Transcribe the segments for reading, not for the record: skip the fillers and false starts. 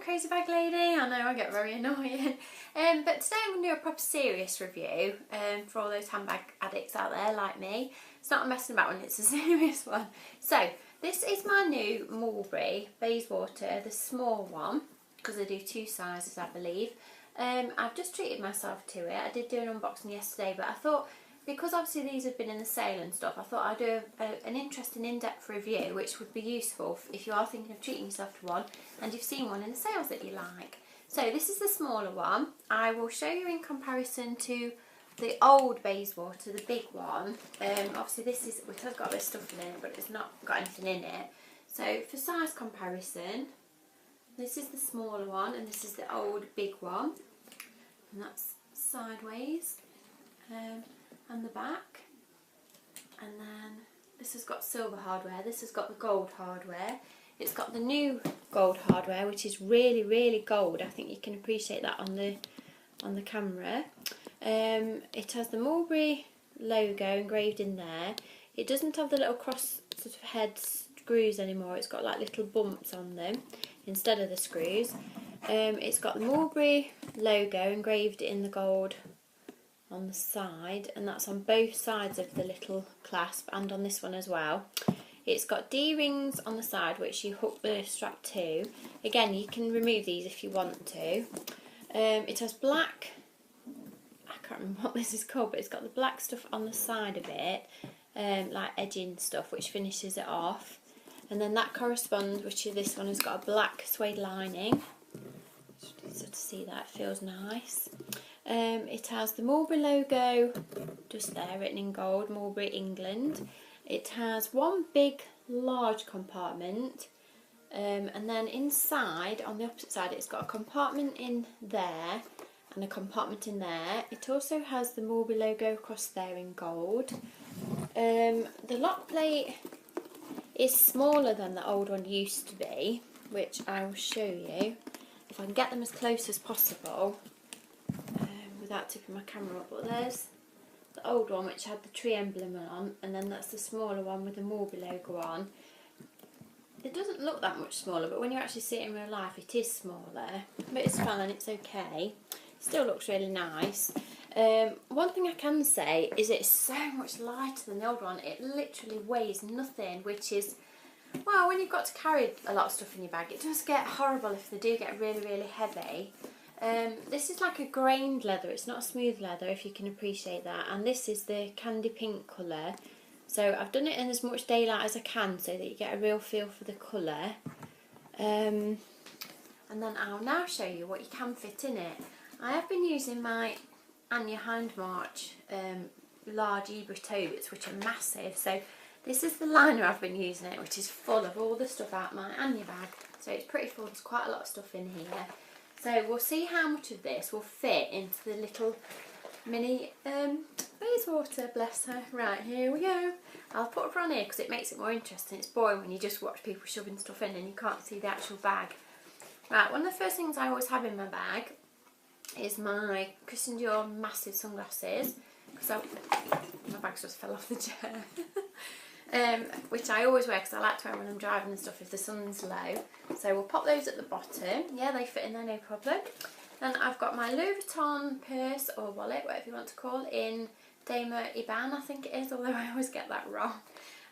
crazy bag lady. I know I get very annoying. But today I'm going to do a proper serious review for all those handbag addicts out there like me. It's not a messing about one, it's a serious one. So this is my new Mulberry Bayswater, the small one, because I do two sizes I believe. I've just treated myself to it. I did do an unboxing yesterday, but I thought, because obviously these have been in the sale and stuff, I thought I'd do an interesting in-depth review which would be useful if you are thinking of treating yourself to one and you've seen one in the sales that you like. So this is the smaller one. I will show you in comparison to the old Bayswater, the big one. Obviously this is, which has got a bit of stuff in it, but it's not got anything in it. So for size comparison, this is the smaller one and this is the old big one. And that's sideways. And the back, and then this has got silver hardware, this has got the gold hardware, it's got the new gold hardware which is really gold. I think you can appreciate that on the camera. It has the Mulberry logo engraved in there. It doesn't have the little cross sort of head screws anymore, it's got like little bumps on them instead of the screws. It's got the Mulberry logo engraved in the gold on the side, and that's on both sides of the little clasp and on this one as well. It's got D-rings on the side which you hook the strap to. Again, you can remove these if you want to. It has black, I can't remember what this is called, but it's got the black stuff on the side of it, like edging stuff which finishes it off. And then that corresponds, which is this one has got a black suede lining. So to see that, it feels nice. It has the Mulberry logo just there written in gold, Mulberry England. It has one big large compartment, and then inside on the opposite side it's got a compartment in there and a compartment in there. It also has the Mulberry logo across there in gold. The lock plate is smaller than the old one used to be, which I will show you if I can get them as close as possible without tipping my camera up. But there's the old one which had the tree emblem on, and then that's the smaller one with the Mulberry logo on. It doesn't look that much smaller, but when you actually see it in real life it is smaller, but it's fine, it's okay. Still looks really nice. One thing I can say is it's so much lighter than the old one. It literally weighs nothing, which is, well, when you've got to carry a lot of stuff in your bag, it does get horrible if they do get really heavy. This is like a grained leather, it's not a smooth leather, if you can appreciate that, and this is the candy pink colour. So I've done it in as much daylight as I can so that you get a real feel for the colour. And then I'll now show you what you can fit in it. I have been using my Anya Hindmarch large Ibra totes, which are massive. So this is the liner I've been using it, which is full of all the stuff out my Anya bag. So it's pretty full, there's quite a lot of stuff in here. So we'll see how much of this will fit into the little mini Bayswater, bless her. Right, here we go. I'll put her on here because it makes it more interesting. It's boring when you just watch people shoving stuff in and you can't see the actual bag. Right, one of the first things I always have in my bag is my Christian Dior massive sunglasses. So my bag just fell off the chair. Which I always wear because I like to wear when I'm driving and stuff if the sun's low. So we'll pop those at the bottom. Yeah, they fit in there, no problem. Then I've got my Louis Vuitton purse or wallet, whatever you want to call, in Dama Iban, I think it is, although I always get that wrong.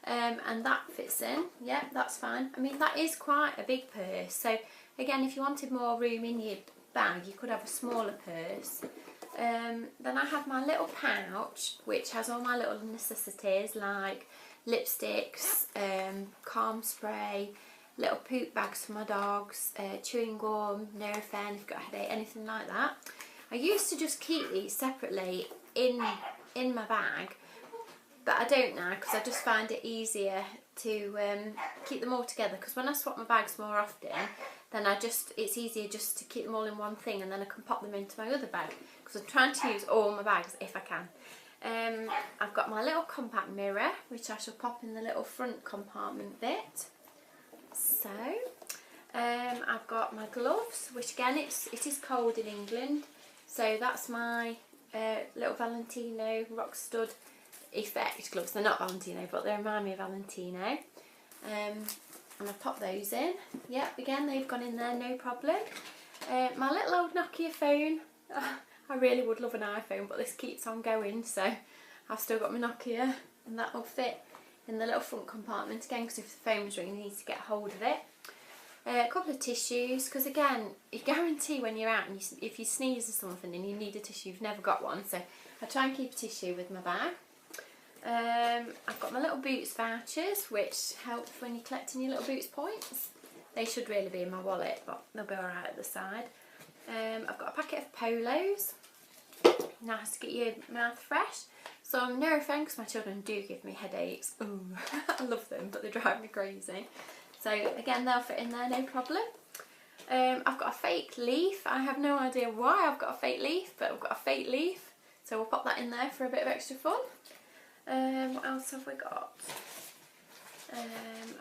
And that fits in. Yeah, that's fine. I mean, that is quite a big purse. So again, if you wanted more room in your bag, you could have a smaller purse. Then I have my little pouch, which has all my little necessities like lipsticks, calm spray, little poop bags for my dogs, chewing gum, Nurofen if you've got a headache, anything like that. I used to just keep these separately in my bag, but I don't now because I just find it easier to keep them all together, because when I swap my bags more often, then it's easier just to keep them all in one thing, and then I can pop them into my other bag, because I'm trying to use all my bags if I can. I've got my little compact mirror, which I shall pop in the little front compartment bit. So, I've got my gloves, which again, it is cold in England, so that's my little Valentino Rock Stud Effect gloves. They're not Valentino, but they remind me of Valentino. and I've popped those in. Yep, again they've gone in there, no problem. My little old Nokia phone, I really would love an iPhone, but this keeps on going, so I've still got my Nokia, and that will fit in the little front compartment again, because if the phone was ringing you need to get hold of it. A couple of tissues, because again, you guarantee when you're out and if you sneeze or something and you need a tissue, you've never got one, so I try and keep a tissue with my bag. I've got my little Boots vouchers, which help when you're collecting your little Boots points. They should really be in my wallet, but they'll be alright at the side. I've got a packet of Polos. Nice to get your mouth fresh. Some Nurofen, because my children do give me headaches. Ooh, I love them, but they drive me crazy. So again, they'll fit in there, no problem. I've got a fake leaf. I have no idea why I've got a fake leaf, but I've got a fake leaf. So we'll pop that in there for a bit of extra fun. What else have we got?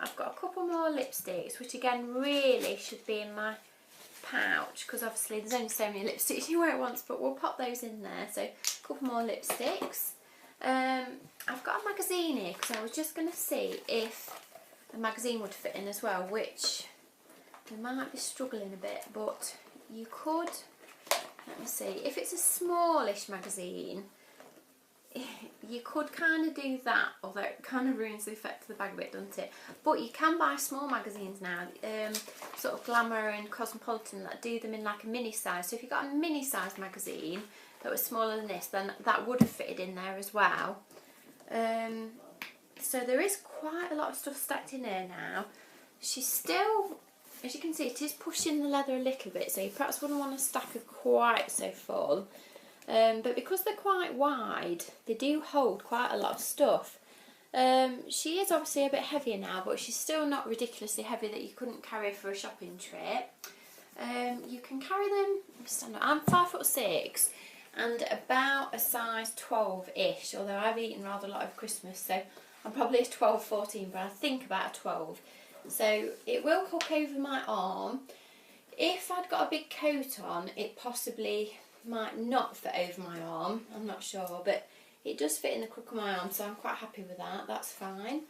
I've got a couple more lipsticks, which again really should be in my pouch, because obviously there's only so many lipsticks you wear at once, but we'll pop those in there. So a couple more lipsticks. I've got a magazine here, because I was just going to see if a magazine would fit in as well, which we might be struggling a bit, but you could, let me see, if it's a smallish magazine, you could kind of do that, although it kind of ruins the effect of the bag a bit, doesn't it? But you can buy small magazines now, sort of Glamour and Cosmopolitan, that do them in like a mini size. So if you got a mini size magazine that was smaller than this, then that would have fitted in there as well. So there is quite a lot of stuff stacked in here now. She's still, as you can see, it is pushing the leather a little bit, so you perhaps wouldn't want to stack her quite so full. But because they're quite wide, they do hold quite a lot of stuff. She is obviously a bit heavier now, but she's still not ridiculously heavy that you couldn't carry her for a shopping trip. You can carry them, I'm 5'6" and about a size 12-ish, although I've eaten rather a lot over Christmas, so I'm probably a 12, 14, but I think about a 12. So it will hook over my arm. If I'd got a big coat on, it possibly might not fit over my arm, I'm not sure, but it does fit in the crook of my arm, so I'm quite happy with that, that's fine.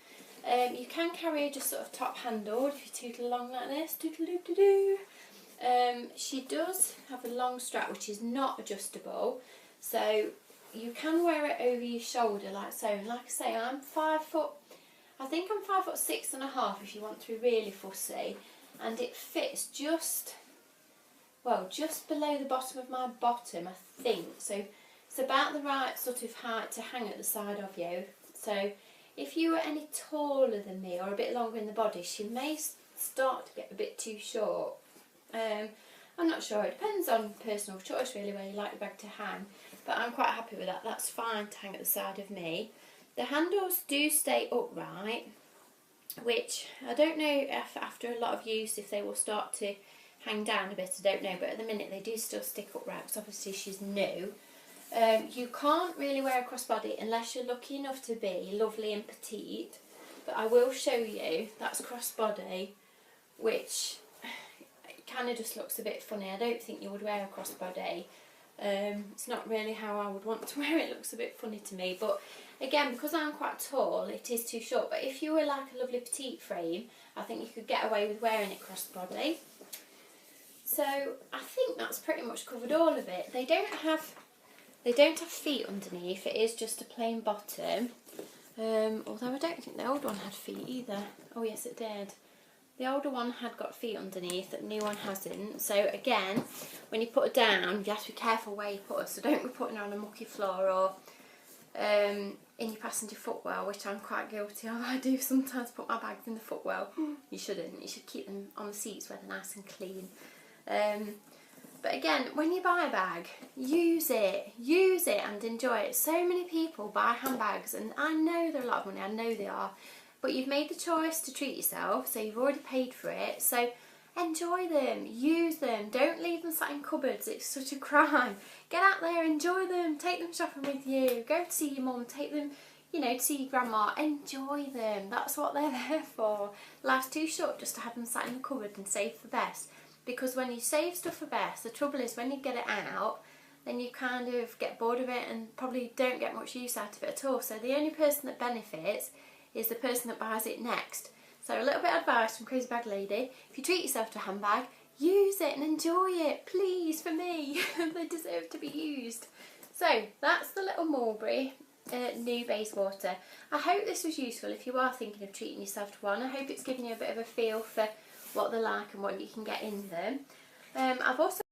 You can carry her just sort of top handled if you tootle along like this, toodle-doo-doo-doo. She does have a long strap which is not adjustable, so you can wear it over your shoulder like so, and like I say, I'm 5 foot, I think I'm 5'6.5" if you want to be really fussy, and it fits just, well, just below the bottom of my bottom, I think. So it's about the right sort of height to hang at the side of you. So if you were any taller than me or a bit longer in the body, she may start to get a bit too short. I'm not sure, it depends on personal choice really where you like the bag to hang, but I'm quite happy with that. That's fine to hang at the side of me. The handles do stay upright, which I don't know if after a lot of use if they will start to hang down a bit, I don't know, but at the minute they do still stick upright because obviously she's new. You can't really wear a crossbody unless you're lucky enough to be lovely and petite, but I will show you, that's crossbody, which kind of just looks a bit funny. I don't think you would wear a crossbody. It's not really how I would want to wear it. It looks a bit funny to me, but again, because I'm quite tall, it is too short, but if you were like a lovely petite frame, I think you could get away with wearing it crossbody. So I think that's pretty much covered all of it. They don't have feet underneath, it is just a plain bottom, although I don't think the old one had feet either. Oh yes, it did. The older one had got feet underneath, the new one hasn't. So again, when you put her down, you have to be careful where you put her, so don't be putting her on a mucky floor or in your passenger footwell, which I'm quite guilty of. I do sometimes put my bags in the footwell. You shouldn't, you should keep them on the seats where they're nice and clean. But again, when you buy a bag, use it and enjoy it. So many people buy handbags, and I know they're a lot of money, I know they are, but you've made the choice to treat yourself, so you've already paid for it, so enjoy them, use them, don't leave them sat in cupboards, it's such a crime. Get out there, enjoy them, take them shopping with you, go to see your mum, take them, you know, to see your grandma, enjoy them, that's what they're there for. Life's too short just to have them sat in the cupboard and save for best. Because when you save stuff for best, the trouble is when you get it out, then you kind of get bored of it and probably don't get much use out of it at all. So the only person that benefits is the person that buys it next. So a little bit of advice from Crazy Bag Lady. If you treat yourself to a handbag, use it and enjoy it, please, for me. They deserve to be used. So that's the little Mulberry new Bayswater. I hope this was useful if you are thinking of treating yourself to one. I hope it's given you a bit of a feel for what they're like and what you can get in them. I've also